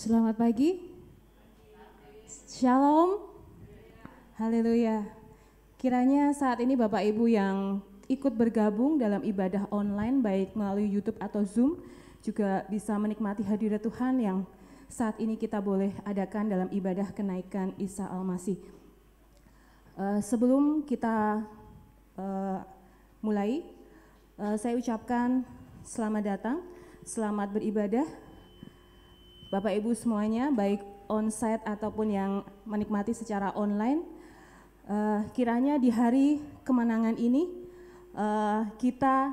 Selamat pagi. Shalom. Haleluya. Kiranya saat ini Bapak Ibu yang ikut bergabung dalam ibadah online baik melalui YouTube atau Zoom juga bisa menikmati hadirat Tuhan yang saat ini kita boleh adakan dalam ibadah kenaikan Isa Al-Masih. Sebelum kita mulai, saya ucapkan selamat datang, selamat beribadah Bapak Ibu semuanya, baik onsite ataupun yang menikmati secara online. Kiranya di hari kemenangan ini kita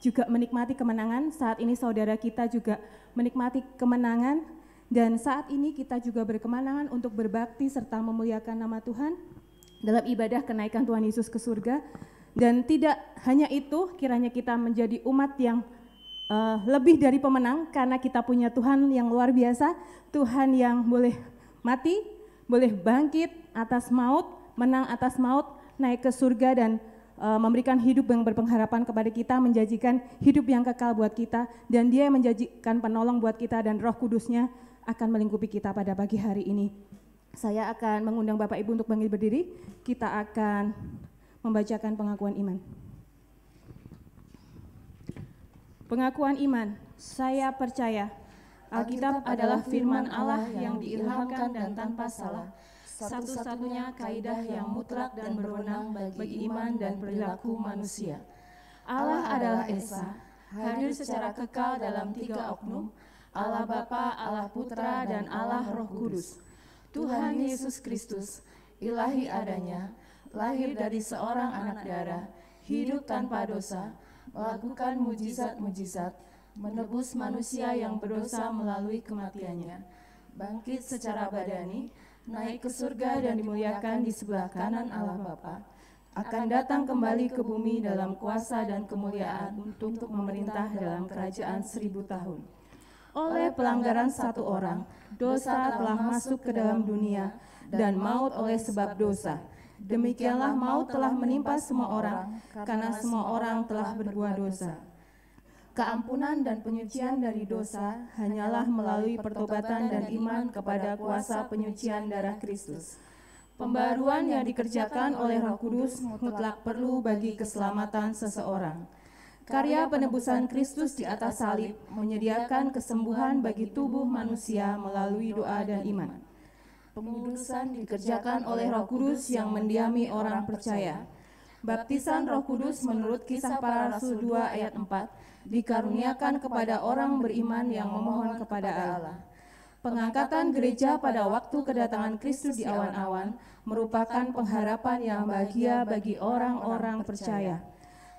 juga menikmati kemenangan. Saat ini saudara kita juga menikmati kemenangan, dan saat ini kita juga berkemenangan untuk berbakti serta memuliakan nama Tuhan dalam ibadah kenaikan Tuhan Yesus ke surga. Dan tidak hanya itu, kiranya kita menjadi umat yang lebih dari pemenang, karena kita punya Tuhan yang luar biasa, Tuhan yang boleh mati, boleh bangkit atas maut, menang atas maut, naik ke surga dan memberikan hidup yang berpengharapan kepada kita, menjanjikan hidup yang kekal buat kita, dan Dia yang menjanjikan penolong buat kita, dan Roh Kudus-Nya akan melingkupi kita pada pagi hari ini. Saya akan mengundang Bapak Ibu untuk bangkit berdiri. Kita akan membacakan pengakuan iman. Pengakuan iman, saya percaya Alkitab adalah firman Allah yang diilhamkan dan tanpa salah, satu-satunya kaidah yang mutlak dan berwenang bagi iman dan perilaku manusia. Allah adalah Esa, hadir secara kekal dalam tiga oknum, Allah Bapa, Allah Putra, dan Allah Roh Kudus. Tuhan Yesus Kristus, ilahi adanya, lahir dari seorang anak darah, hidup tanpa dosa, melakukan mujizat-mujizat, menebus manusia yang berdosa melalui kematiannya, bangkit secara badani, naik ke surga dan dimuliakan di sebelah kanan Allah Bapa, akan datang kembali ke bumi dalam kuasa dan kemuliaan untuk memerintah dalam kerajaan 1000 tahun. Oleh pelanggaran satu orang, dosa telah masuk ke dalam dunia, dan maut oleh sebab dosa. Demikianlah maut telah menimpa semua orang, karena semua orang telah berbuat dosa. Keampunan dan penyucian dari dosa hanyalah melalui pertobatan dan iman kepada kuasa penyucian darah Kristus. Pembaruan yang dikerjakan oleh Roh Kudus mutlak perlu bagi keselamatan seseorang. Karya penebusan Kristus di atas salib menyediakan kesembuhan bagi tubuh manusia melalui doa dan iman. Pengudusan dikerjakan oleh Roh Kudus yang mendiami orang percaya. Baptisan Roh Kudus menurut Kisah Para Rasul 2 ayat 4 dikaruniakan kepada orang beriman yang memohon kepada Allah. Pengangkatan gereja pada waktu kedatangan Kristus di awan-awan merupakan pengharapan yang bahagia bagi orang-orang percaya.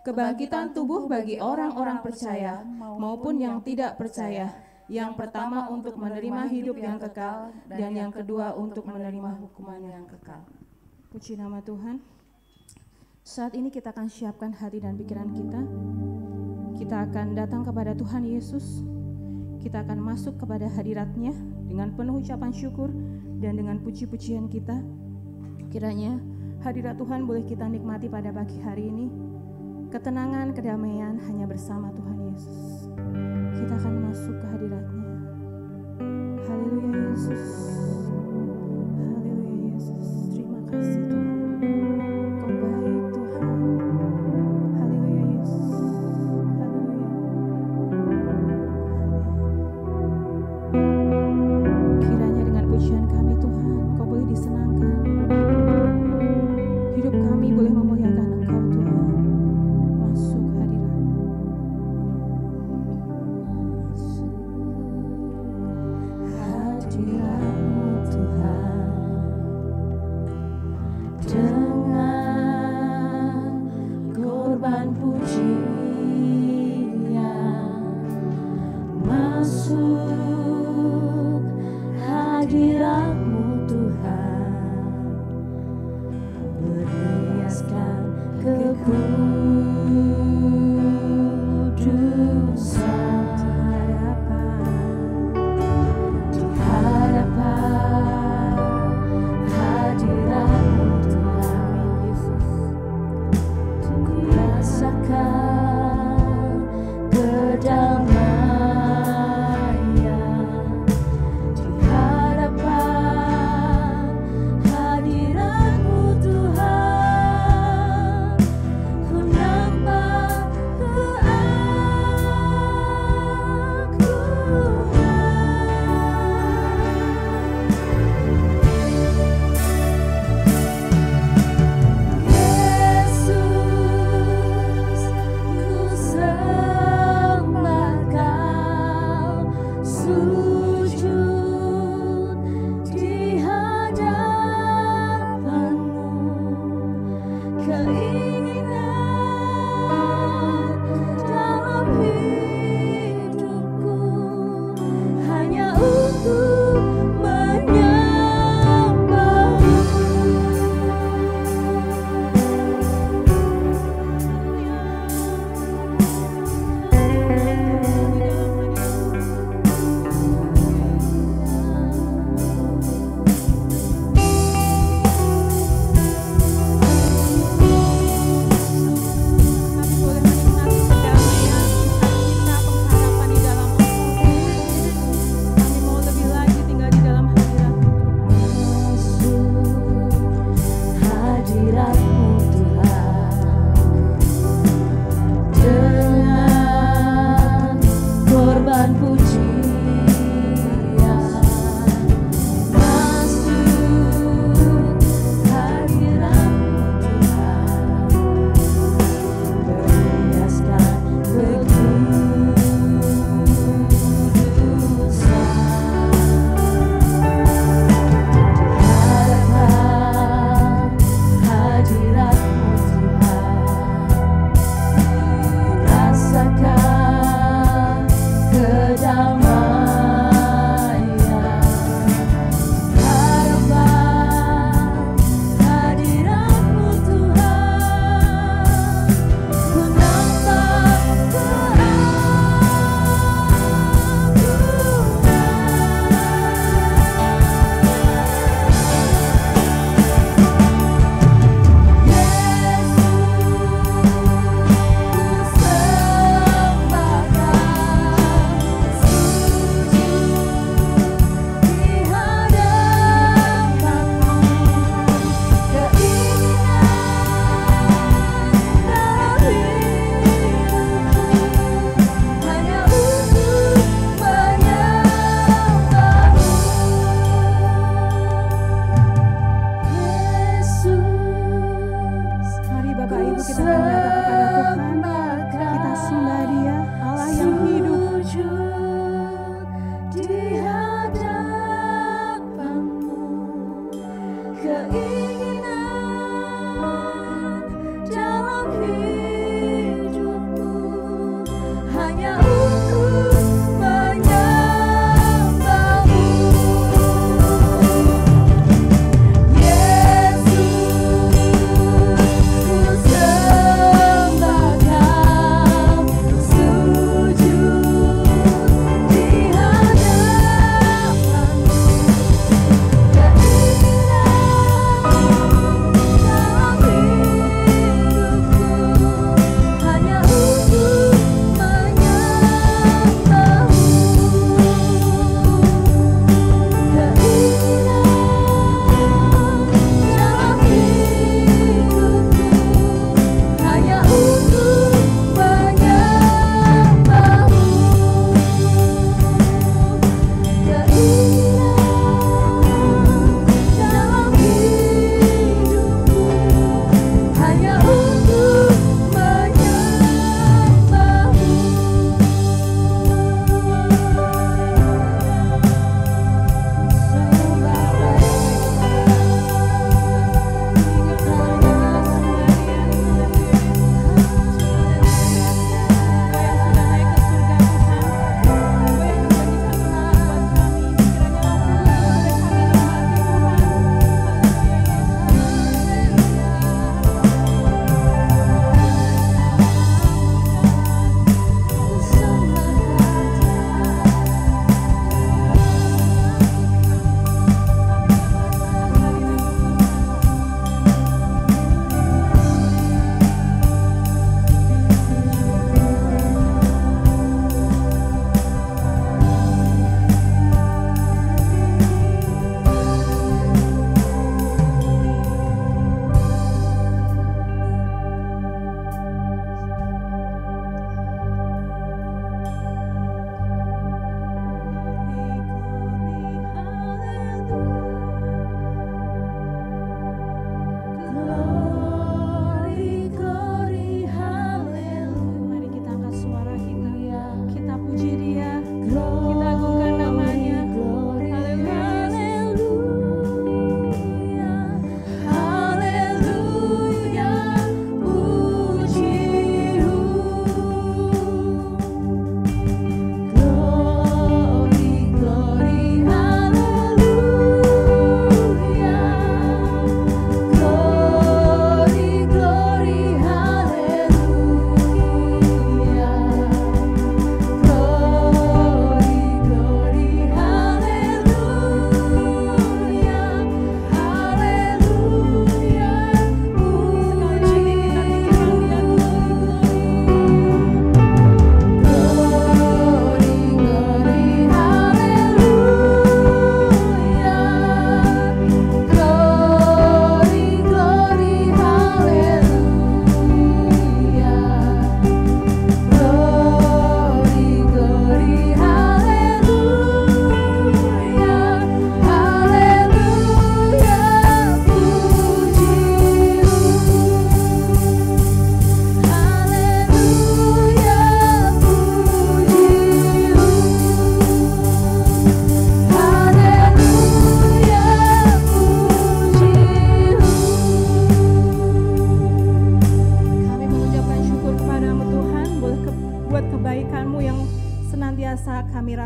Kebangkitan tubuh bagi orang-orang percaya maupun yang tidak percaya, yang pertama untuk menerima hidup yang kekal, dan yang kedua untuk menerima hukuman yang kekal. Puji nama Tuhan. Saat ini kita akan siapkan hati dan pikiran kita. Kita akan datang kepada Tuhan Yesus. Kita akan masuk kepada hadirat-Nya dengan penuh ucapan syukur dan dengan puji-pujian kita. Kiranya hadirat Tuhan boleh kita nikmati pada pagi hari ini. Ketenangan, kedamaian hanya bersama Tuhan Yesus. Kita akan masuk ke hadirat-Nya. Haleluya Yesus. Haleluya Yesus. Terima kasih Tuhan. Kau baik Tuhan. Haleluya Yesus. Haleluya. Kiranya dengan pujian kami Tuhan, Kau boleh disenangkan. Hidup kami boleh memuliakan Engkau Tuhan. Masuk hadirat. Hadirat-Mu Tuhan, dengan korban pujian, masuk hadirat-Mu Tuhan, berhiaskan kekudusan. Di hadapan hadirat-Mu Tuhan, ku rasakan kedamaian. Di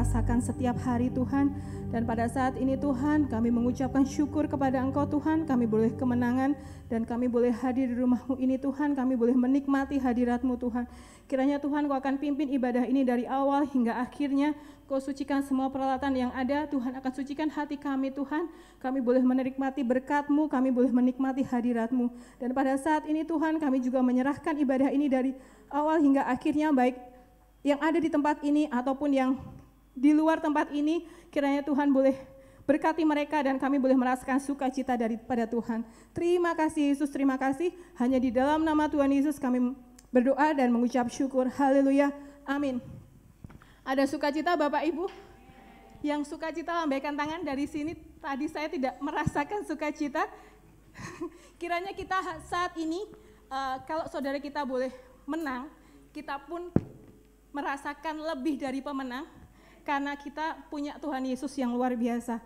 rasakan setiap hari Tuhan. Dan pada saat ini Tuhan, kami mengucapkan syukur kepada Engkau Tuhan, kami boleh kemenangan dan kami boleh hadir di rumah-Mu ini Tuhan, kami boleh menikmati hadirat-Mu Tuhan. Kiranya Tuhan Kau akan pimpin ibadah ini dari awal hingga akhirnya, Kau sucikan semua peralatan yang ada, Tuhan akan sucikan hati kami Tuhan, kami boleh menikmati berkat-Mu, kami boleh menikmati hadirat-Mu. Dan pada saat ini Tuhan, kami juga menyerahkan ibadah ini dari awal hingga akhirnya, baik yang ada di tempat ini ataupun yang di luar tempat ini, kiranya Tuhan boleh berkati mereka dan kami boleh merasakan sukacita daripada Tuhan. Terima kasih Yesus, terima kasih. Hanya di dalam nama Tuhan Yesus kami berdoa dan mengucap syukur. Haleluya, amin. Ada sukacita Bapak Ibu? Yang sukacita lambaikan tangan dari sini. Tadi saya tidak merasakan sukacita. Kiranya kita saat ini, kalau saudara kita boleh menang, kita pun merasakan lebih dari pemenang, karena kita punya Tuhan Yesus yang luar biasa.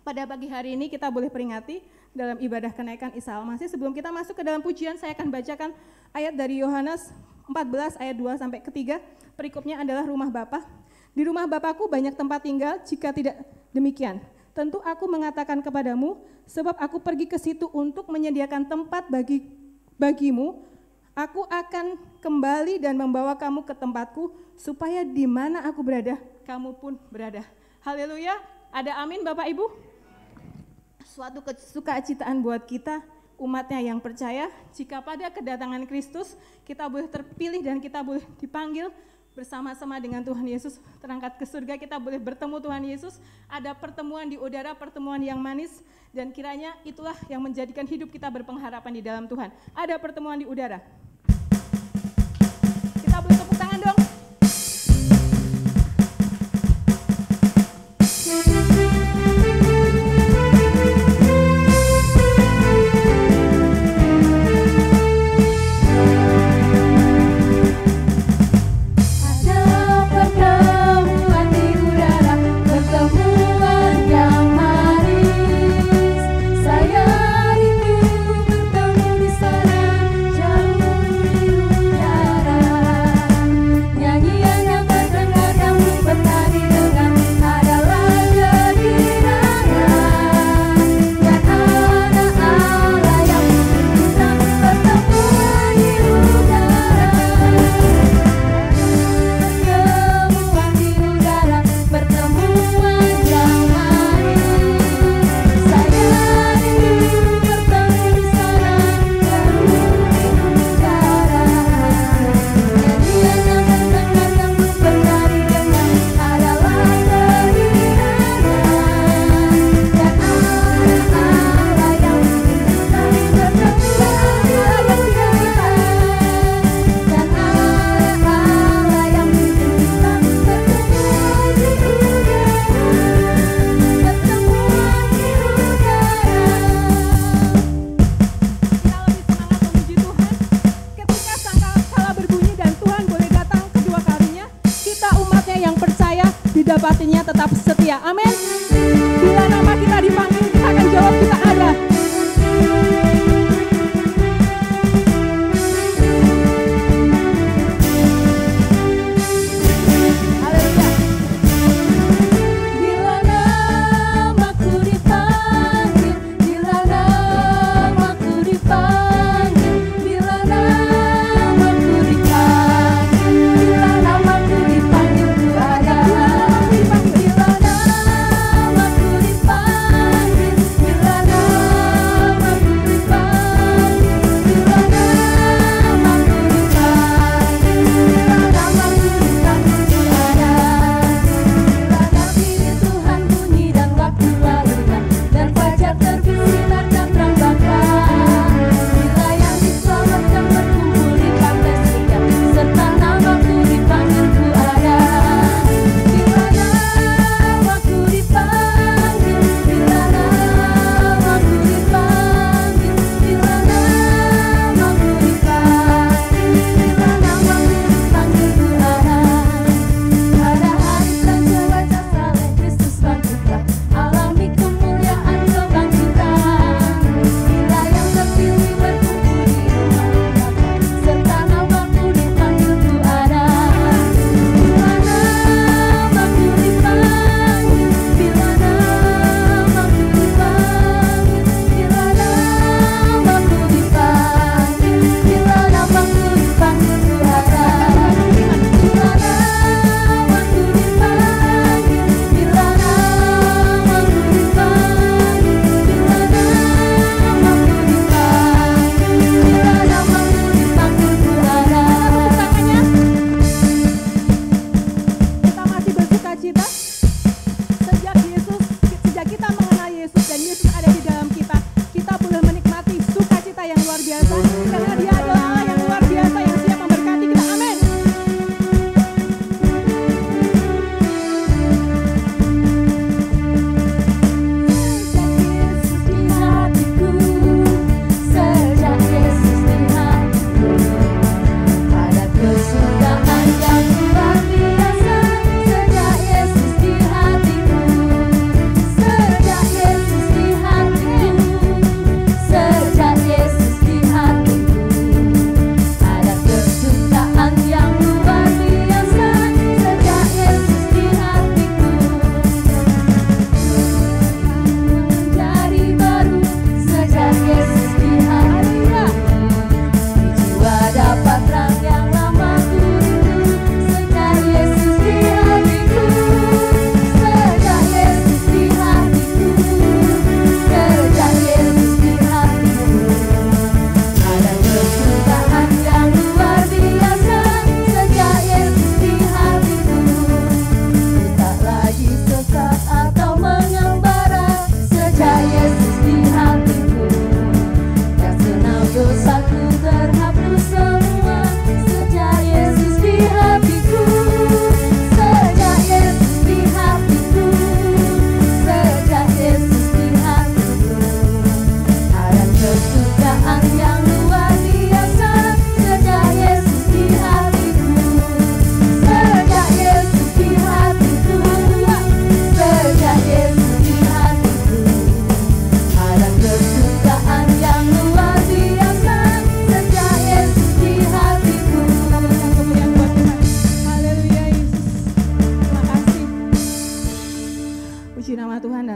Pada pagi hari ini kita boleh peringati dalam ibadah kenaikan Isa Al-Masih. Sebelum kita masuk ke dalam pujian, saya akan bacakan ayat dari Yohanes 14 ayat 2 sampai ke 3. Perikopnya adalah rumah Bapa. Di rumah Bapakku banyak tempat tinggal, jika tidak demikian, tentu aku mengatakan kepadamu, sebab aku pergi ke situ untuk menyediakan tempat bagimu. Aku akan kembali dan membawa kamu ke tempatku, supaya di mana aku berada, kamu pun berada. Haleluya, ada amin Bapak Ibu? Suatu kesukacitaan buat kita, umatnya yang percaya, jika pada kedatangan Kristus, kita boleh terpilih dan kita boleh dipanggil bersama-sama dengan Tuhan Yesus, terangkat ke surga, kita boleh bertemu Tuhan Yesus, ada pertemuan di udara, pertemuan yang manis, dan kiranya itulah yang menjadikan hidup kita berpengharapan di dalam Tuhan. Ada pertemuan di udara. Kita boleh tepuk tangan dong. Nyanyi ada di dalam kita, kita boleh menikmati sukacita yang luar biasa, karena Dia adalah Allah yang luar biasa yang siap memberkati kita. Amin.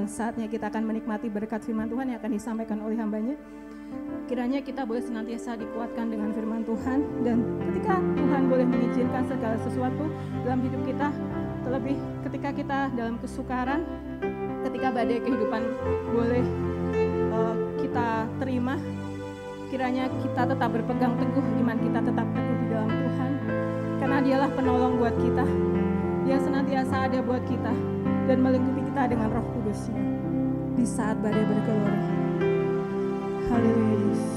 Saatnya kita akan menikmati berkat firman Tuhan yang akan disampaikan oleh hambanya. Kiranya kita boleh senantiasa dikuatkan dengan firman Tuhan, dan ketika Tuhan boleh mengizinkan segala sesuatu dalam hidup kita, terlebih ketika kita dalam kesukaran, ketika badai kehidupan boleh kita terima, kiranya kita tetap berpegang teguh, iman kita tetap teguh di dalam Tuhan, karena Dialah penolong buat kita. Dia senantiasa ada buat kita dan melingkupi kita dengan Roh Kudus-Nya di saat badai bergelora. Haleluya Yesus.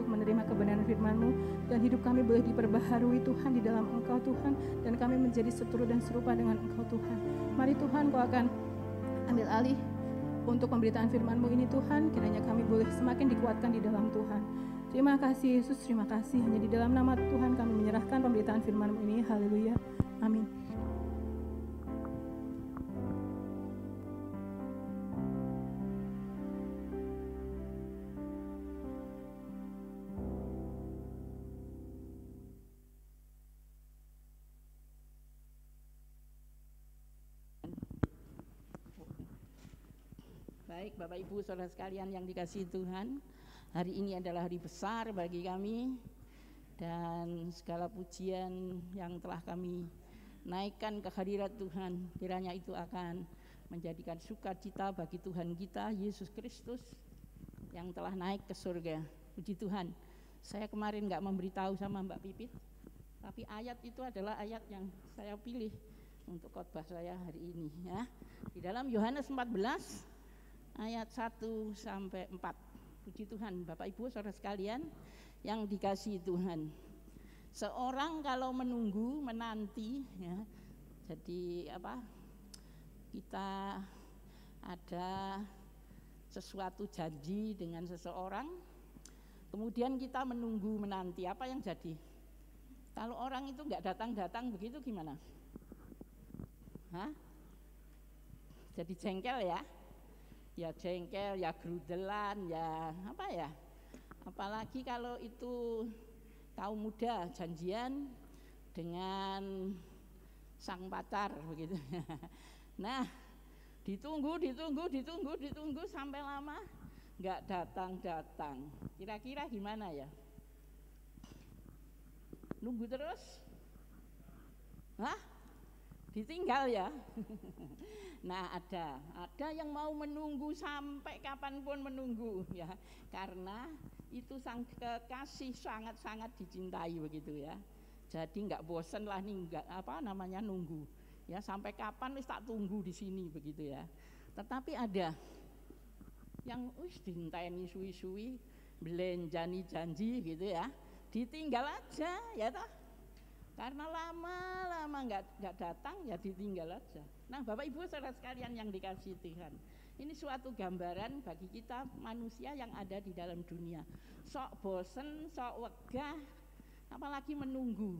menerima kebenaran firman-Mu, dan hidup kami boleh diperbaharui Tuhan di dalam Engkau Tuhan, dan kami menjadi seturut dan serupa dengan Engkau Tuhan. Mari Tuhan, Kau akan ambil alih untuk pemberitaan firman-Mu ini Tuhan, kiranya kami boleh semakin dikuatkan di dalam Tuhan. Terima kasih Yesus, terima kasih. Hanya di dalam nama Tuhan kami menyerahkan pemberitaan firman-Mu ini. Haleluya. Amin. Baik, Bapak Ibu Saudara sekalian yang dikasihi Tuhan, hari ini adalah hari besar bagi kami, dan segala pujian yang telah kami naikkan ke hadirat Tuhan, kiranya itu akan menjadikan sukacita bagi Tuhan kita Yesus Kristus yang telah naik ke surga. Puji Tuhan. Saya kemarin nggak memberitahu sama Mbak Pipit, tapi ayat itu adalah ayat yang saya pilih untuk khotbah saya hari ini, ya. Di dalam Yohanes 14 ayat 1 sampai 4. Puji Tuhan, Bapak Ibu Saudara sekalian yang dikasihi Tuhan. Seorang kalau menunggu, menanti, ya. Jadi kita ada sesuatu janji dengan seseorang, kemudian kita menunggu, menanti, apa yang jadi? Kalau orang itu nggak datang-datang begitu gimana? Jadi jengkel ya? Ya jengkel, ya gerudelan, ya apa ya? Apalagi kalau itu kaum muda janjian dengan sang pacar begitu. Nah, ditunggu sampai lama nggak datang. Kira-kira gimana ya? Nunggu terus? Ditinggal ya. Nah, ada yang mau menunggu sampai kapanpun menunggu ya, karena itu sang kekasih sangat-sangat dicintai begitu ya. Jadi nggak bosen lah nih, nunggu ya, sampai kapan wis tak tunggu di sini begitu ya. Tetapi ada yang dinteni suwi-suwi, belenjani janji gitu ya, ditinggal aja ya toh. Karena lama nggak datang ya ditinggal aja. Nah, Bapak Ibu Saudara sekalian yang dikasihi Tuhan, ini suatu gambaran bagi kita manusia yang ada di dalam dunia. Sok bosen, sok wegah, apalagi menunggu.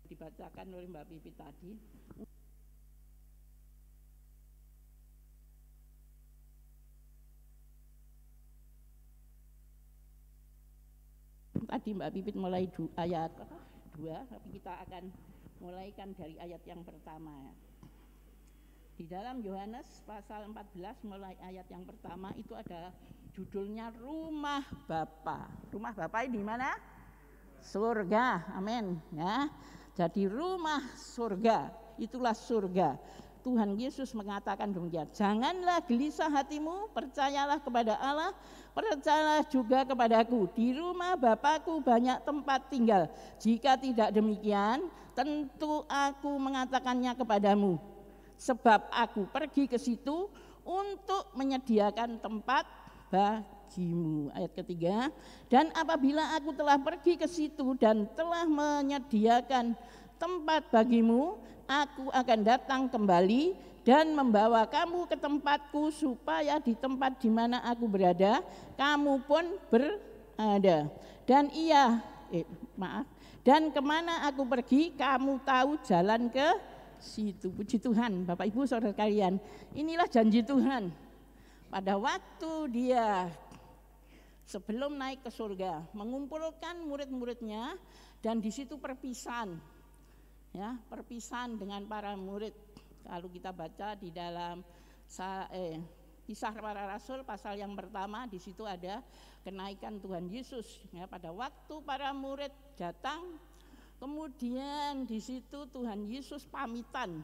Dibacakan oleh Mbak Pipi tadi. Tadi Mbak Pipit mulai ayat 2, tapi kita akan mulaikan dari ayat yang pertama. Di dalam Yohanes pasal 14 mulai ayat yang pertama itu ada judulnya Rumah Bapa. Rumah Bapa ini di mana? Surga. Amin ya. Jadi rumah surga, itulah surga. Tuhan Yesus mengatakan demikian, janganlah gelisah hatimu, percayalah kepada Allah, percayalah juga kepadaku. Di rumah Bapakku banyak tempat tinggal. Jika tidak demikian, tentu aku mengatakannya kepadamu. Sebab aku pergi ke situ untuk menyediakan tempat bagimu. Ayat ketiga, dan apabila aku telah pergi ke situ dan telah menyediakan tempat bagimu, aku akan datang kembali dan membawa kamu ke tempatku, supaya di tempat di mana aku berada, kamu pun berada. Dan kemana aku pergi, kamu tahu jalan ke situ. Puji Tuhan, Bapak Ibu Saudara sekalian, inilah janji Tuhan. Pada waktu dia sebelum naik ke surga, mengumpulkan murid-muridnya, dan di situ perpisahan. Ya, perpisahan dengan para murid. Kalau kita baca di dalam Kisah Para Rasul pasal yang pertama, di situ ada kenaikan Tuhan Yesus. Ya, pada waktu para murid datang, kemudian di situ Tuhan Yesus pamitan,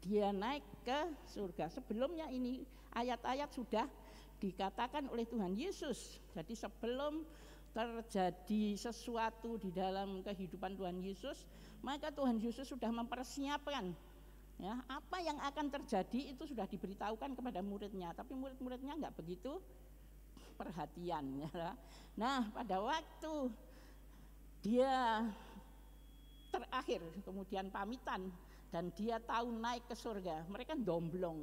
dia naik ke surga. Sebelumnya ini ayat-ayat sudah dikatakan oleh Tuhan Yesus. Jadi sebelum terjadi sesuatu di dalam kehidupan Tuhan Yesus, maka Tuhan Yesus sudah mempersiapkan Ya, apa yang akan terjadi itu sudah diberitahukan kepada muridnya, tapi murid-muridnya nggak begitu perhatian. Ya. Nah, pada waktu dia terakhir kemudian pamitan dan dia tahu naik ke surga, mereka domblong.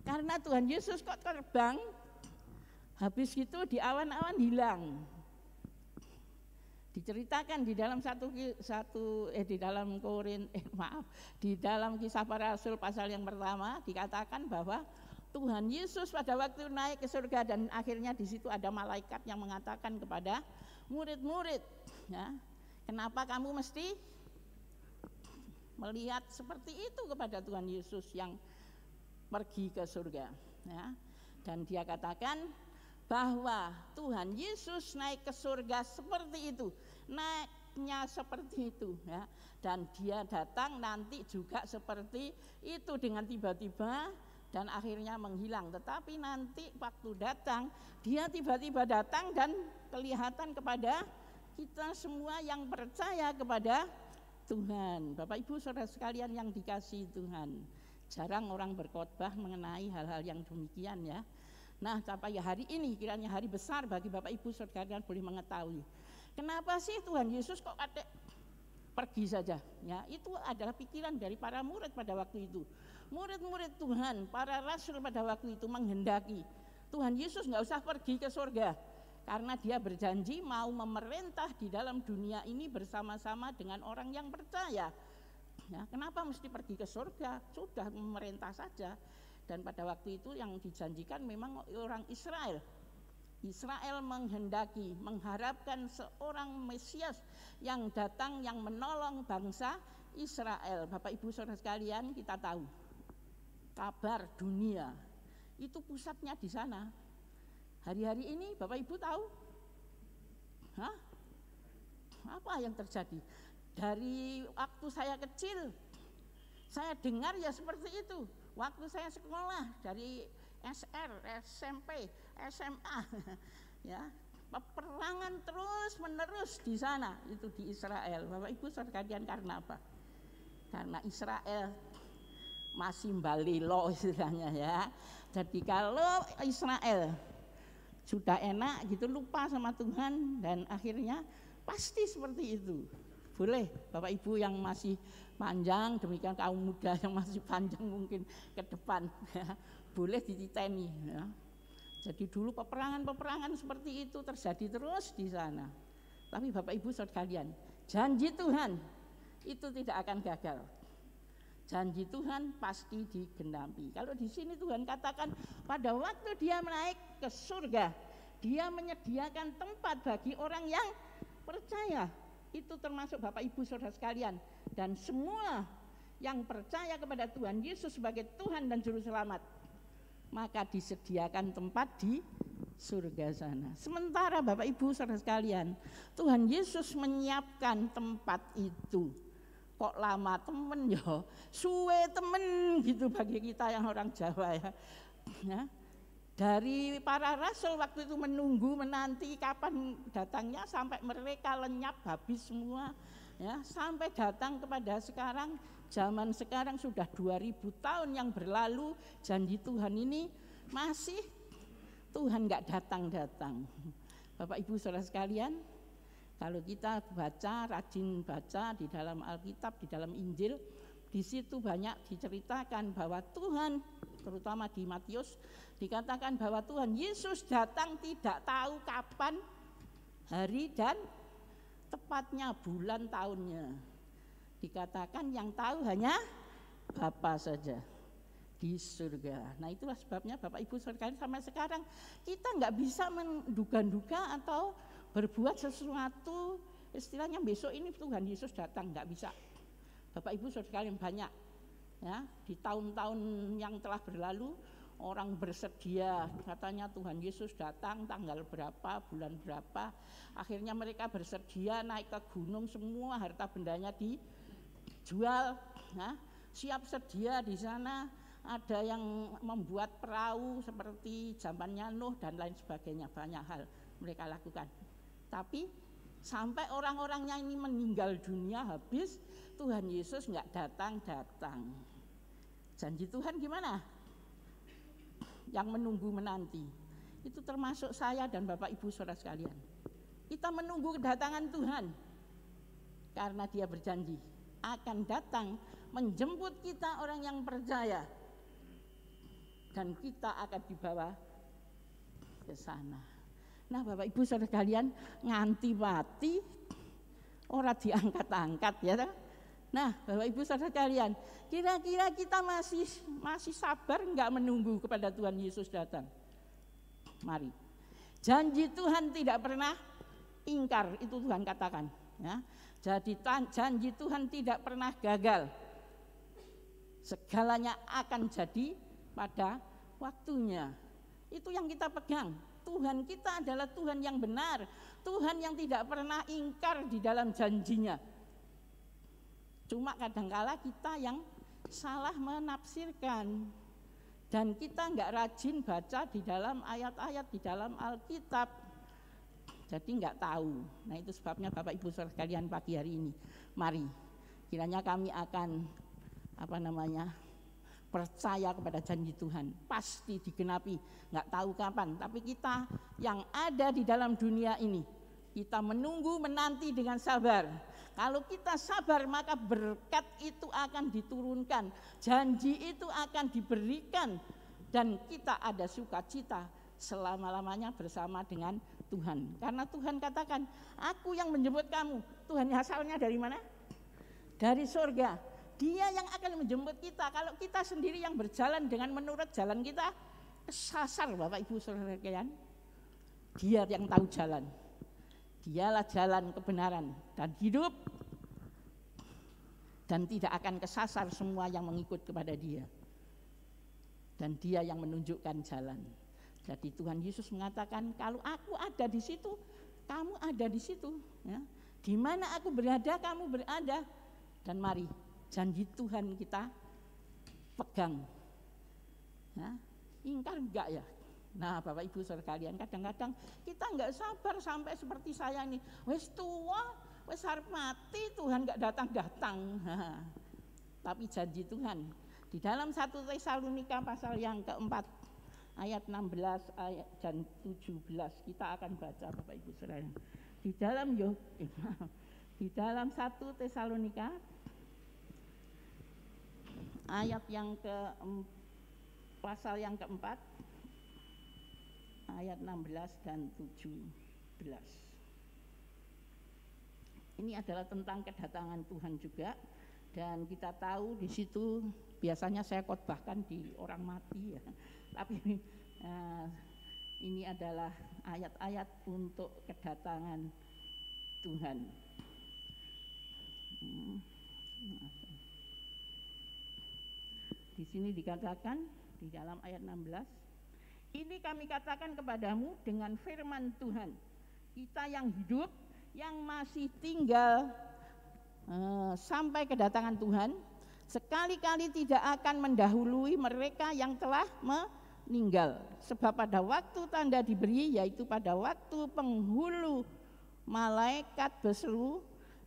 Karena Tuhan Yesus kok terbang, habis itu di awan-awan hilang. Diceritakan di dalam di dalam Kisah Para Rasul pasal yang pertama dikatakan bahwa Tuhan Yesus pada waktu naik ke surga dan akhirnya di situ ada malaikat yang mengatakan kepada murid-murid, ya, kenapa kamu mesti melihat seperti itu kepada Tuhan Yesus yang pergi ke surga, ya. Dan dia katakan bahwa Tuhan Yesus naik ke surga seperti itu, naiknya seperti itu, ya. Dan dia datang nanti juga seperti itu dengan tiba-tiba dan akhirnya menghilang. Tetapi nanti waktu datang, dia tiba-tiba datang dan kelihatan kepada kita semua yang percaya kepada Tuhan. Bapak Ibu Saudara sekalian yang dikasihi Tuhan, jarang orang berkhotbah mengenai hal-hal yang demikian, ya. Nah, sampai hari ini kiranya hari besar bagi Bapak Ibu Saudara boleh mengetahui kenapa sih Tuhan Yesus kok kadek pergi saja, ya. Itu adalah pikiran dari para murid pada waktu itu. Murid-murid Tuhan, para rasul pada waktu itu menghendaki Tuhan Yesus nggak usah pergi ke surga, karena dia berjanji mau memerintah di dalam dunia ini bersama-sama dengan orang yang percaya. Ya, kenapa mesti pergi ke surga? Sudah memerintah saja. Dan pada waktu itu yang dijanjikan memang orang Israel. Israel menghendaki, mengharapkan seorang Mesias yang datang yang menolong bangsa Israel. Bapak Ibu Saudara sekalian, kita tahu kabar dunia itu pusatnya di sana. Hari-hari ini Bapak Ibu tahu apa yang terjadi? Dari waktu saya kecil saya dengar ya seperti itu. Waktu saya sekolah dari SR, SMP, SMA, ya, peperangan terus menerus di sana, itu di Israel. Bapak Ibu sekalian, karena apa? Karena Israel masih balilo istilahnya, ya. Jadi kalau Israel sudah enak gitu, lupa sama Tuhan, dan akhirnya pasti seperti itu. Boleh Bapak Ibu yang masih panjang, demikian kaum muda yang masih panjang mungkin ke depan, ya, boleh dititeni, ya. Jadi dulu peperangan seperti itu terjadi terus di sana. Tapi Bapak Ibu saudara sekalian, janji Tuhan itu tidak akan gagal. Janji Tuhan pasti digenapi. Kalau di sini Tuhan katakan pada waktu dia naik ke surga, dia menyediakan tempat bagi orang yang percaya. Itu termasuk Bapak Ibu saudara sekalian, dan semua yang percaya kepada Tuhan Yesus sebagai Tuhan dan Juru Selamat, maka disediakan tempat di surga sana. Sementara Bapak Ibu saudara sekalian, Tuhan Yesus menyiapkan tempat itu. Kok lama temen ya, suwe temen gitu bagi kita yang orang Jawa, ya. Dari para rasul waktu itu menunggu, menanti kapan datangnya, sampai mereka lenyap habis semua, ya, sampai datang kepada sekarang. Zaman sekarang sudah 2000 tahun yang berlalu, janji Tuhan ini masih Tuhan nggak datang-datang. Bapak Ibu saudara sekalian, kalau kita baca, rajin baca di dalam Alkitab, di dalam Injil, di situ banyak diceritakan bahwa Tuhan, terutama di Matius, dikatakan bahwa Tuhan Yesus datang tidak tahu kapan hari dan tepatnya bulan tahunnya. Dikatakan yang tahu hanya Bapa saja di surga. Nah, itulah sebabnya Bapak Ibu saudara sampai sekarang kita nggak bisa menduga-duga atau berbuat sesuatu istilahnya besok ini Tuhan Yesus datang, nggak bisa. Bapak Ibu saudara yang banyak, ya, di tahun-tahun yang telah berlalu orang bersedia, katanya Tuhan Yesus datang tanggal berapa, bulan berapa. Akhirnya mereka bersedia naik ke gunung, semua harta bendanya dijual, ya, siap sedia di sana. Ada yang membuat perahu seperti zamannya Nuh dan lain sebagainya, banyak hal mereka lakukan. Tapi sampai orang-orangnya ini meninggal dunia habis, Tuhan Yesus nggak datang-datang. Janji Tuhan gimana? Yang menunggu menanti. Itu termasuk saya dan Bapak Ibu saudara sekalian. Kita menunggu kedatangan Tuhan. Karena Dia berjanji akan datang menjemput kita orang yang percaya. Dan kita akan dibawa ke sana. Nah, Bapak Ibu saudara sekalian, nganti mati ora diangkat-angkat ya. Nah, Bapak Ibu saudara sekalian, kira-kira kita masih sabar enggak menunggu kepada Tuhan Yesus datang? Mari. Janji Tuhan tidak pernah ingkar, itu Tuhan katakan ya. Jadi janji Tuhan tidak pernah gagal. Segalanya akan jadi pada waktunya. Itu yang kita pegang. Tuhan kita adalah Tuhan yang benar, Tuhan yang tidak pernah ingkar di dalam janjinya. Cuma kadangkala kita yang salah menafsirkan, dan kita enggak rajin baca di dalam ayat-ayat di dalam Alkitab, jadi enggak tahu. Nah, itu sebabnya Bapak Ibu saudara sekalian, pagi hari ini mari kiranya kami akan percaya kepada janji Tuhan, pasti digenapi, enggak tahu kapan, tapi kita yang ada di dalam dunia ini, kita menunggu menanti dengan sabar. Kalau kita sabar, maka berkat itu akan diturunkan, janji itu akan diberikan, dan kita ada sukacita selama-lamanya bersama dengan Tuhan. Karena Tuhan katakan, aku yang menjemput kamu. Tuhan asalnya dari mana? Dari surga. Dia yang akan menjemput kita. Kalau kita sendiri yang berjalan dengan menurut jalan kita, kesasar Bapak Ibu saudara sekalian. Dia yang tahu jalan. Dialah jalan kebenaran dan hidup, dan tidak akan kesasar semua yang mengikut kepada Dia. Dan Dia yang menunjukkan jalan. Jadi Tuhan Yesus mengatakan, kalau aku ada di situ, kamu ada di situ. Ya. Di mana aku berada, kamu berada. Dan mari janji Tuhan kita pegang. Ya. Ingkar enggak ya? Nah, Bapak Ibu saudara sekalian, kadang-kadang kita enggak sabar sampai seperti saya ini. Wes tua, wes arep mati, Tuhan enggak datang-datang. Tapi janji Tuhan di dalam 1 Tesalonika pasal yang keempat, ayat 16 ayat dan 17 kita akan baca Bapak Ibu saudara. Di dalam 1 Tesalonika ayat yang pasal yang keempat, ayat 16 dan 17. Ini adalah tentang kedatangan Tuhan juga, dan kita tahu di situ biasanya saya khotbahkan di orang mati ya. Tapi ini adalah ayat-ayat untuk kedatangan Tuhan. Di sini dikatakan di dalam ayat 16, ini kami katakan kepadamu dengan firman Tuhan, kita yang hidup, yang masih tinggal sampai kedatangan Tuhan, sekali-kali tidak akan mendahului mereka yang telah meninggal. Sebab pada waktu tanda diberi, yaitu pada waktu penghulu malaikat berseru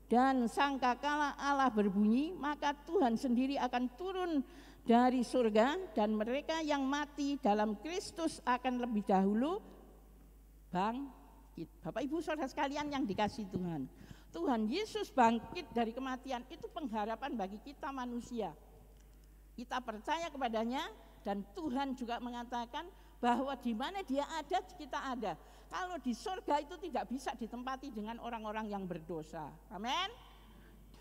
dan sangkakala Allah berbunyi, maka Tuhan sendiri akan turun dari surga, dan mereka yang mati dalam Kristus akan lebih dahulu bangkit. Bapak Ibu saudara sekalian yang dikasihi Tuhan, Tuhan Yesus bangkit dari kematian itu pengharapan bagi kita manusia. Kita percaya kepadanya, dan Tuhan juga mengatakan bahwa di mana Dia ada, kita ada. Kalau di surga itu tidak bisa ditempati dengan orang-orang yang berdosa. Amin.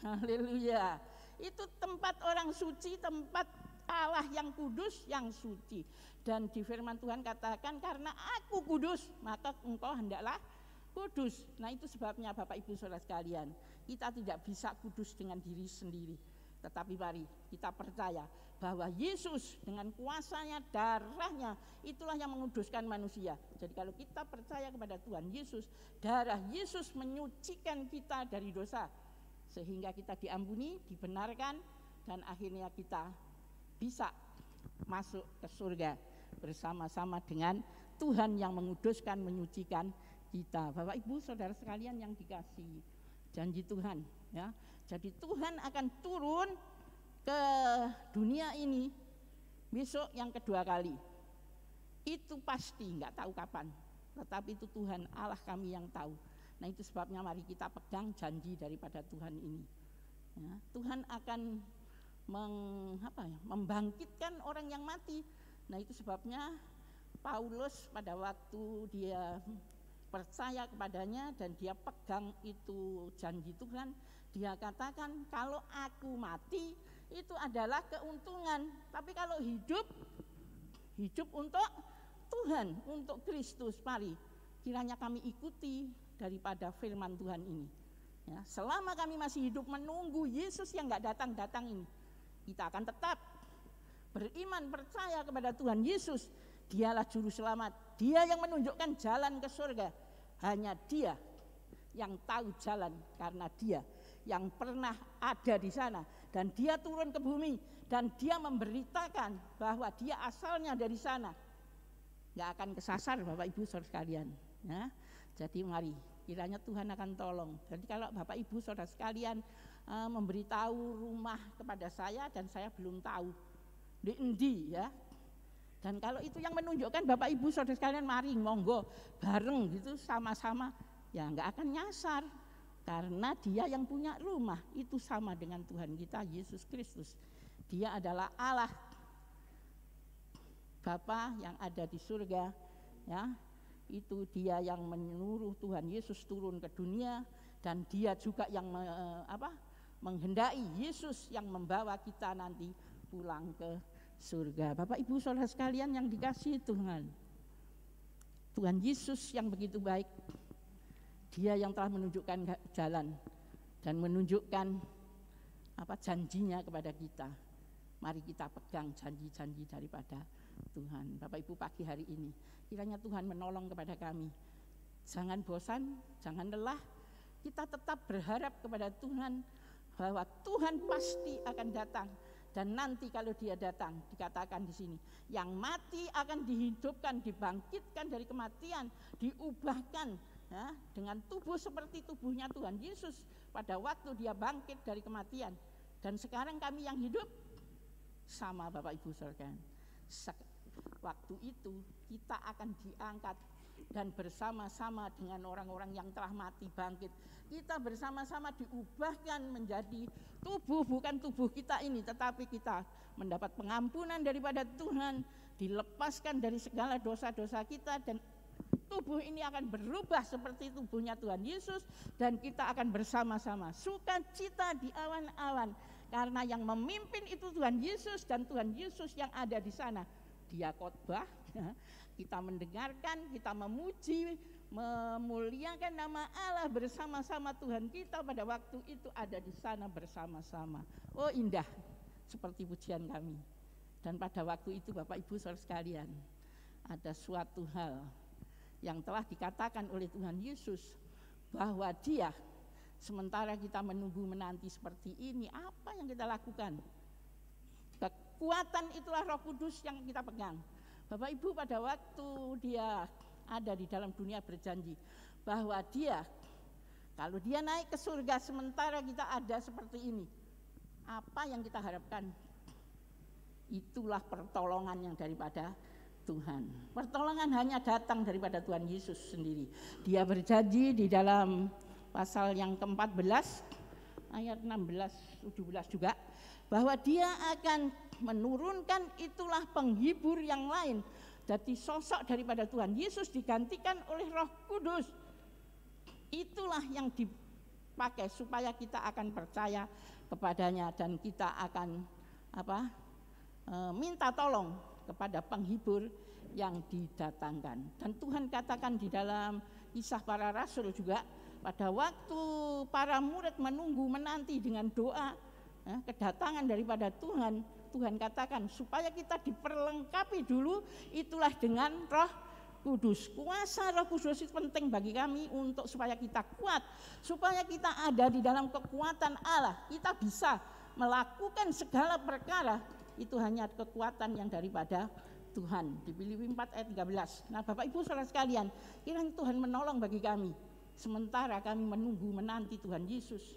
Haleluya. Itu tempat orang suci, tempat Allah yang kudus, yang suci. Dan di firman Tuhan katakan, karena aku kudus, maka engkau hendaklah kudus. Nah, itu sebabnya Bapak Ibu saudara sekalian, kita tidak bisa kudus dengan diri sendiri. Tetapi mari kita percaya bahwa Yesus dengan kuasanya, darahnya, itulah yang menguduskan manusia. Jadi kalau kita percaya kepada Tuhan Yesus, darah Yesus menyucikan kita dari dosa, sehingga kita diampuni, dibenarkan, dan akhirnya kita bisa masuk ke surga bersama-sama dengan Tuhan yang menguduskan, menyucikan kita. Bapak Ibu saudara sekalian yang dikasihi, janji Tuhan ya. Jadi Tuhan akan turun ke dunia ini besok yang kedua kali. Itu pasti nggak tahu kapan, tetapi itu Tuhan Allah kami yang tahu. Nah itu sebabnya mari kita pegang janji daripada Tuhan ini. Ya, Tuhan akan membangkitkan orang yang mati. Nah itu sebabnya Paulus pada waktu dia percaya kepadanya dan dia pegang itu janji Tuhan, dia katakan kalau aku mati itu adalah keuntungan, tapi kalau hidup untuk Tuhan, untuk Kristus. Mari kiranya kami ikuti daripada firman Tuhan ini. Ya, selama kami masih hidup menunggu Yesus yang nggak datang-datang ini, kita akan tetap beriman percaya kepada Tuhan Yesus. Dialah juru selamat, Dia yang menunjukkan jalan ke surga. Hanya Dia yang tahu jalan, karena Dia yang pernah ada di sana dan Dia turun ke bumi dan Dia memberitakan bahwa Dia asalnya dari sana. Nggak akan kesasar Bapak Ibu Saudara sekalian. Ya, jadi mari kiranya Tuhan akan tolong. Jadi kalau Bapak Ibu Saudara sekalian memberitahu rumah kepada saya dan saya belum tahu di endi ya. Dan kalau itu yang menunjukkan Bapak Ibu Saudara sekalian, mari monggo bareng gitu sama-sama, ya nggak akan nyasar. Karena Dia yang punya rumah itu sama dengan Tuhan kita Yesus Kristus. Dia adalah Allah Bapa yang ada di surga, ya. Itu Dia yang menyuruh Tuhan Yesus turun ke dunia, dan Dia juga yang menghendaki Yesus yang membawa kita nanti pulang ke surga. Bapak Ibu Saudara sekalian yang dikasihi Tuhan, Tuhan Yesus yang begitu baik, Dia yang telah menunjukkan jalan dan menunjukkan janjinya kepada kita. Mari kita pegang janji-janji daripada Tuhan. Bapak Ibu pagi hari ini kiranya Tuhan menolong kepada kami. Jangan bosan, jangan lelah. Kita tetap berharap kepada Tuhan bahwa Tuhan pasti akan datang. Dan nanti kalau Dia datang, dikatakan di sini, yang mati akan dihidupkan, dibangkitkan dari kematian, diubahkan ya, dengan tubuh seperti tubuhnya Tuhan Yesus pada waktu Dia bangkit dari kematian. Dan sekarang kami yang hidup sama Bapak Ibu Saudara. Waktu itu kita akan diangkat dan bersama-sama dengan orang-orang yang telah mati bangkit. Kita bersama-sama diubahkan menjadi tubuh, bukan tubuh kita ini, tetapi kita mendapat pengampunan daripada Tuhan, dilepaskan dari segala dosa-dosa kita, dan tubuh ini akan berubah seperti tubuhnya Tuhan Yesus, dan kita akan bersama-sama sukacita di awan-awan, karena yang memimpin itu Tuhan Yesus, dan Tuhan Yesus yang ada di sana. Dia khotbah, kita mendengarkan, kita memuji, memuliakan nama Allah bersama-sama Tuhan kita pada waktu itu ada di sana bersama-sama. Oh indah seperti pujian kami. Dan pada waktu itu Bapak Ibu Saudara sekalian, ada suatu hal yang telah dikatakan oleh Tuhan Yesus, bahwa Dia, sementara kita menunggu menanti seperti ini, apa yang kita lakukan? Kekuatan itulah Roh Kudus yang kita pegang. Bapak Ibu pada waktu Dia ada di dalam dunia berjanji bahwa Dia, kalau Dia naik ke surga sementara kita ada seperti ini, apa yang kita harapkan? Itulah pertolongan yang daripada Tuhan. Pertolongan hanya datang daripada Tuhan Yesus sendiri. Dia berjanji di dalam pasal yang ke-14 ayat 16-17 juga, bahwa Dia akan menurunkan itulah penghibur yang lain. Jadi sosok daripada Tuhan Yesus digantikan oleh Roh Kudus. Itulah yang dipakai supaya kita akan percaya kepadanya, dan kita akan minta tolong kepada penghibur yang didatangkan. Dan Tuhan katakan di dalam Kisah Para Rasul juga, pada waktu para murid menunggu menanti dengan doa kedatangan daripada Tuhan, Tuhan katakan supaya kita diperlengkapi dulu, itulah dengan Roh Kudus. Kuasa Roh Kudus itu penting bagi kami untuk supaya kita kuat, supaya kita ada di dalam kekuatan Allah. Kita bisa melakukan segala perkara, itu hanya kekuatan yang daripada Tuhan. Di Filipi 4 ayat 13. Nah Bapak Ibu Saudara sekalian, kiranya Tuhan menolong bagi kami sementara kami menunggu menanti Tuhan Yesus.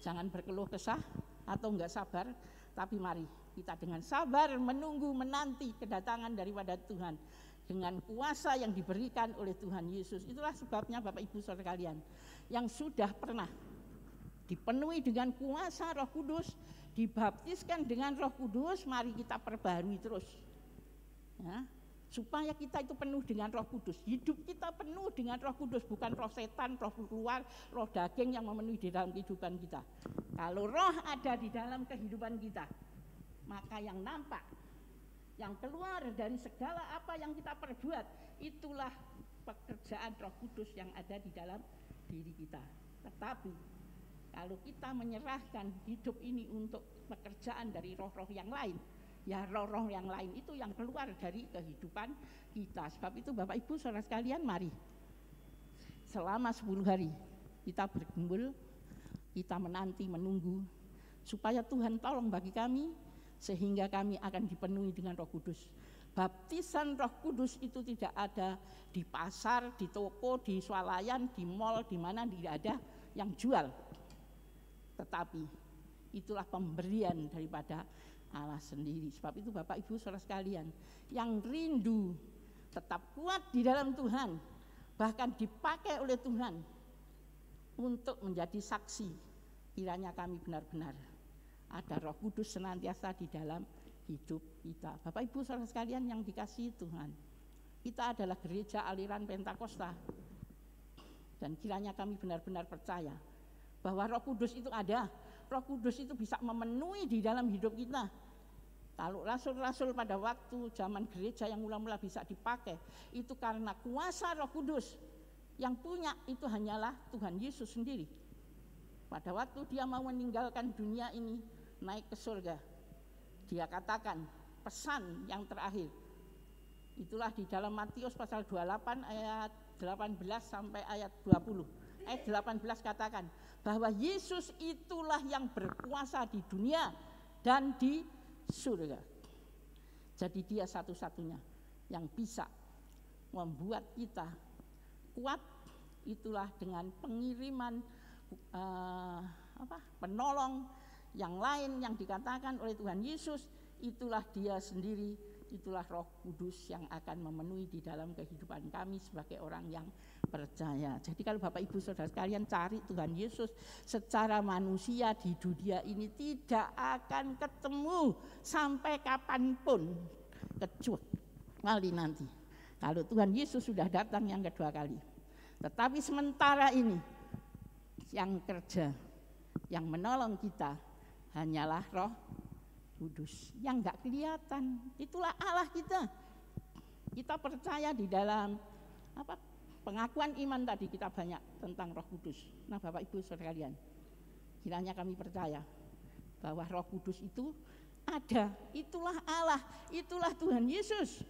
Jangan berkeluh kesah atau enggak sabar, tapi mari Kita dengan sabar menunggu, menanti kedatangan daripada Tuhan dengan kuasa yang diberikan oleh Tuhan Yesus. Itulah sebabnya Bapak Ibu Saudara sekalian, yang sudah pernah dipenuhi dengan kuasa Roh Kudus, dibaptiskan dengan Roh Kudus, mari kita perbarui terus. Ya, supaya kita itu penuh dengan Roh Kudus. Hidup kita penuh dengan Roh Kudus, bukan roh setan, roh keluar, roh daging yang memenuhi di dalam kehidupan kita. Kalau roh ada di dalam kehidupan kita, maka yang nampak, yang keluar dari segala apa yang kita perbuat, itulah pekerjaan Roh Kudus yang ada di dalam diri kita. Tetapi kalau kita menyerahkan hidup ini untuk pekerjaan dari roh-roh yang lain, ya roh-roh yang lain itu yang keluar dari kehidupan kita. Sebab itu Bapak Ibu Saudara sekalian, mari selama 10 hari kita berkumpul, kita menanti, menunggu supaya Tuhan tolong bagi kami, sehingga kami akan dipenuhi dengan Roh Kudus. Baptisan Roh Kudus itu tidak ada di pasar, di toko, di swalayan, di mal, di mana tidak ada yang jual. Tetapi itulah pemberian daripada Allah sendiri. Sebab itu Bapak Ibu Saudara sekalian, yang rindu tetap kuat di dalam Tuhan, bahkan dipakai oleh Tuhan untuk menjadi saksi, kiranya kami benar-benar ada Roh Kudus senantiasa di dalam hidup kita. Bapak Ibu Saudara sekalian yang dikasihi Tuhan, kita adalah gereja aliran Pentakosta, dan kiranya kami benar-benar percaya bahwa Roh Kudus itu ada. Roh Kudus itu bisa memenuhi di dalam hidup kita. Kalau rasul-rasul pada waktu zaman gereja yang mula-mula bisa dipakai, itu karena kuasa Roh Kudus. Yang punya itu hanyalah Tuhan Yesus sendiri. Pada waktu dia mau meninggalkan dunia ini, naik ke surga, dia katakan pesan yang terakhir. Itulah di dalam Matius pasal 28 ayat 18 sampai ayat 20. Ayat 18 katakan bahwa Yesus itulah yang berkuasa di dunia dan di surga. Jadi dia satu-satunya yang bisa membuat kita kuat, itulah dengan pengiriman penolong yang lain yang dikatakan oleh Tuhan Yesus. Itulah dia sendiri, itulah Roh Kudus yang akan memenuhi di dalam kehidupan kami sebagai orang yang percaya. Jadi kalau Bapak Ibu Saudara sekalian cari Tuhan Yesus secara manusia di dunia ini tidak akan ketemu sampai kapanpun, kecuali nanti kalau Tuhan Yesus sudah datang yang kedua kali. Tetapi sementara ini yang kerja, yang menolong kita hanyalah Roh Kudus yang enggak kelihatan. Itulah Allah kita. Kita percaya di dalam pengakuan iman tadi kita banyak tentang Roh Kudus. Nah, Bapak Ibu Saudara sekalian, kiranya kami percaya bahwa Roh Kudus itu ada. Itulah Allah, itulah Tuhan Yesus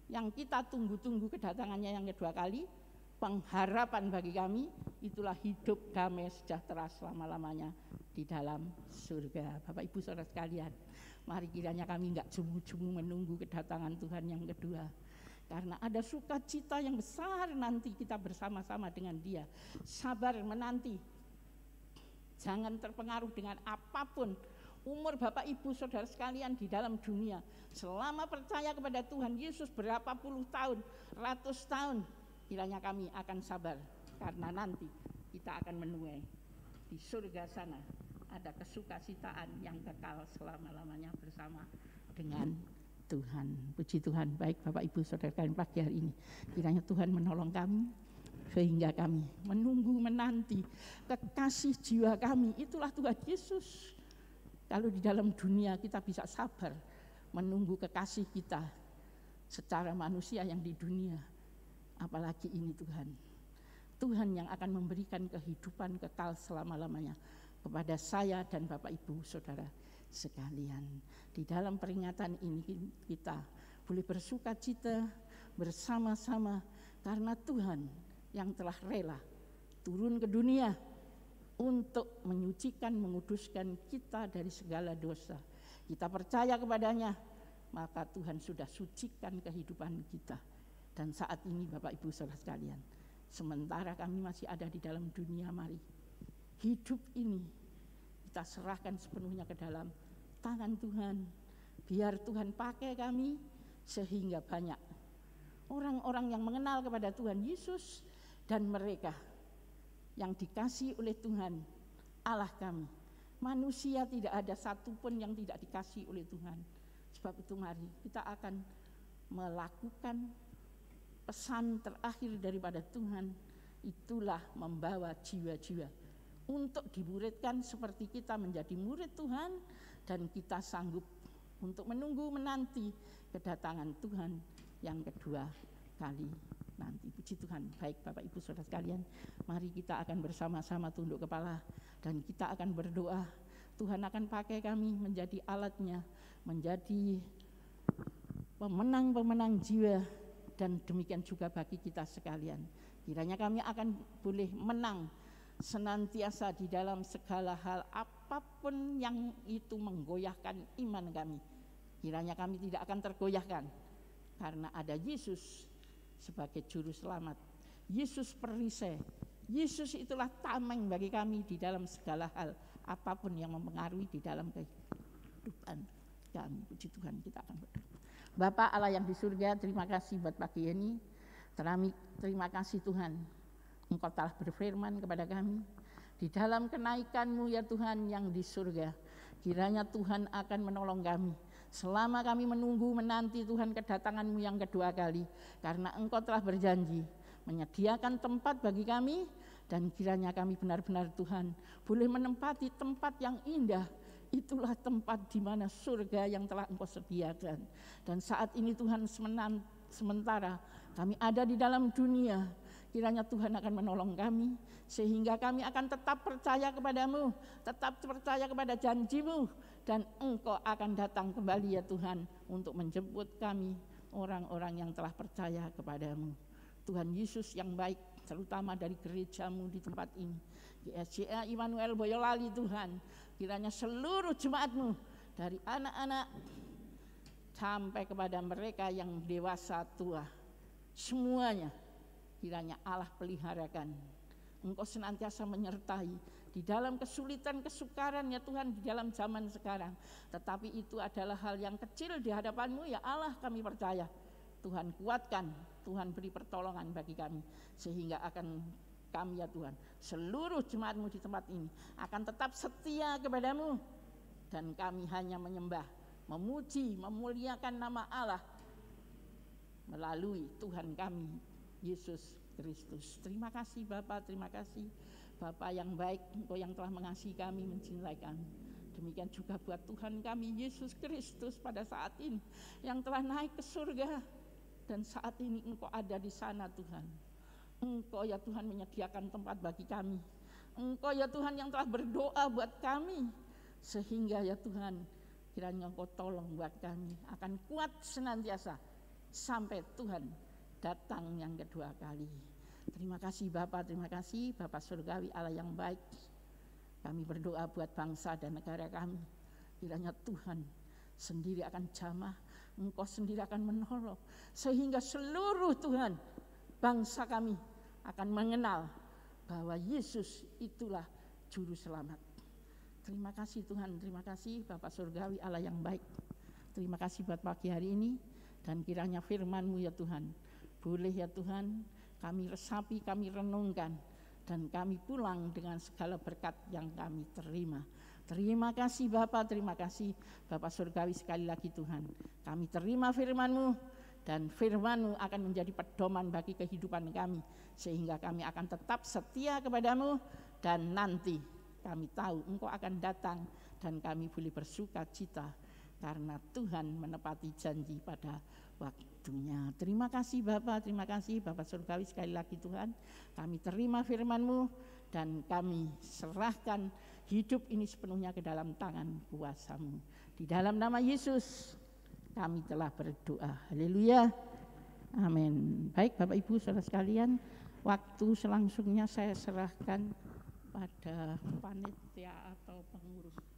yang kita tunggu-tunggu kedatangannya yang kedua kali. Pengharapan bagi kami itulah hidup damai sejahtera selama-lamanya di dalam surga. Bapak Ibu Saudara sekalian, mari kiranya kami enggak jemu-jemu menunggu kedatangan Tuhan yang kedua, karena ada sukacita yang besar nanti kita bersama-sama dengan Dia. Sabar menanti, jangan terpengaruh dengan apapun umur Bapak Ibu Saudara sekalian di dalam dunia. Selama percaya kepada Tuhan Yesus berapa puluh tahun, ratus tahun, kiranya kami akan sabar, karena nanti kita akan menuai di surga sana ada kesukacitaan yang kekal selama-lamanya bersama dengan Tuhan. Puji Tuhan. Baik Bapak Ibu Saudara sekalian, pagi hari ini kiranya Tuhan menolong kami sehingga kami menunggu, menanti kekasih jiwa kami, itulah Tuhan Yesus. Kalau di dalam dunia kita bisa sabar menunggu kekasih kita secara manusia yang di dunia, apalagi ini Tuhan yang akan memberikan kehidupan kekal selama-lamanya kepada saya dan Bapak Ibu Saudara sekalian. Di dalam peringatan ini kita boleh bersukacita bersama-sama karena Tuhan yang telah rela turun ke dunia untuk menyucikan, menguduskan kita dari segala dosa. Kita percaya kepadanya, maka Tuhan sudah sucikan kehidupan kita. Dan saat ini Bapak Ibu Saudara sekalian, sementara kami masih ada di dalam dunia, mari hidup ini kita serahkan sepenuhnya ke dalam tangan Tuhan. Biar Tuhan pakai kami sehingga banyak orang-orang yang mengenal kepada Tuhan Yesus dan mereka yang dikasihi oleh Tuhan Allah kami. Manusia tidak ada satupun yang tidak dikasihi oleh Tuhan. Sebab itu mari kita akan melakukan pesan terakhir daripada Tuhan, itulah membawa jiwa-jiwa untuk dimuridkan seperti kita menjadi murid Tuhan, dan kita sanggup untuk menunggu menanti kedatangan Tuhan yang kedua kali nanti. Puji Tuhan. Baik Bapak Ibu Saudara sekalian, mari kita akan bersama-sama tunduk kepala dan kita akan berdoa. Tuhan akan pakai kami menjadi alatnya, menjadi pemenang-pemenang jiwa, dan demikian juga bagi kita sekalian. Kiranya kami akan boleh menang senantiasa di dalam segala hal, apapun yang itu menggoyahkan iman kami. Kiranya kami tidak akan tergoyahkan karena ada Yesus sebagai juru selamat. Yesus perisai. Yesus itulah tameng bagi kami di dalam segala hal, apapun yang mempengaruhi di dalam kehidupan kami. Puji Tuhan, kita akan berdoa. Bapa Allah yang di surga, terima kasih buat pagi ini. Terima kasih Tuhan, Engkau telah berfirman kepada kami di dalam kenaikan-Mu ya Tuhan yang di surga. Kiranya Tuhan akan menolong kami selama kami menunggu menanti Tuhan kedatangan-Mu yang kedua kali, karena Engkau telah berjanji menyediakan tempat bagi kami, dan kiranya kami benar-benar Tuhan boleh menempati tempat yang indah. Itulah tempat di mana surga yang telah Engkau sediakan. Dan saat ini Tuhan, sementara kami ada di dalam dunia, kiranya Tuhan akan menolong kami sehingga kami akan tetap percaya kepadamu, tetap percaya kepada janji-Mu, dan Engkau akan datang kembali ya Tuhan untuk menjemput kami, orang-orang yang telah percaya kepadamu. Tuhan Yesus yang baik, terutama dari gereja-Mu di tempat ini, GSJA Immanuel Boyolali Tuhan, kiranya seluruh jemaat-Mu dari anak-anak sampai kepada mereka yang dewasa tua, semuanya kiranya Allah peliharakan. Engkau senantiasa menyertai di dalam kesulitan, kesukaran ya Tuhan di dalam zaman sekarang. Tetapi itu adalah hal yang kecil di hadapan-Mu ya Allah, kami percaya. Tuhan kuatkan, Tuhan beri pertolongan bagi kami, sehingga akan kami ya Tuhan, seluruh jemaat-Mu di tempat ini akan tetap setia kepadamu, dan kami hanya menyembah, memuji, memuliakan nama Allah melalui Tuhan kami Yesus Kristus. Terima kasih Bapa, terima kasih Bapa yang baik, Engkau yang telah mengasihi kami, mencintai kami. Demikian juga buat Tuhan kami Yesus Kristus pada saat ini yang telah naik ke surga, dan saat ini Engkau ada di sana Tuhan. Engkau ya Tuhan menyediakan tempat bagi kami. Engkau ya Tuhan yang telah berdoa buat kami, sehingga ya Tuhan kiranya Engkau tolong buat kami akan kuat senantiasa sampai Tuhan datang yang kedua kali. Terima kasih Bapa, terima kasih Bapa surgawi Allah yang baik. Kami berdoa buat bangsa dan negara kami. Kiranya Tuhan sendiri akan jamah, Engkau sendiri akan menolong, sehingga seluruh Tuhan bangsa kami akan mengenal bahwa Yesus itulah juru selamat. Terima kasih Tuhan, terima kasih Bapa surgawi Allah yang baik. Terima kasih buat pagi hari ini, dan kiranya firman-Mu ya Tuhan boleh ya Tuhan kami resapi, kami renungkan, dan kami pulang dengan segala berkat yang kami terima. Terima kasih Bapa, terima kasih Bapa surgawi sekali lagi Tuhan. Kami terima firman-Mu, dan firman-Mu akan menjadi pedoman bagi kehidupan kami, sehingga kami akan tetap setia kepadamu, dan nanti kami tahu Engkau akan datang, dan kami boleh bersuka cita karena Tuhan menepati janji pada waktunya. Terima kasih Bapa, terima kasih Bapa surgawi sekali lagi Tuhan. Kami terima firman-Mu, dan kami serahkan hidup ini sepenuhnya ke dalam tangan kuasa-Mu. Di dalam nama Yesus kami telah berdoa. Haleluya. Amin. Baik Bapak Ibu Saudara sekalian, waktu selangsungnya saya serahkan pada panitia atau pengurus.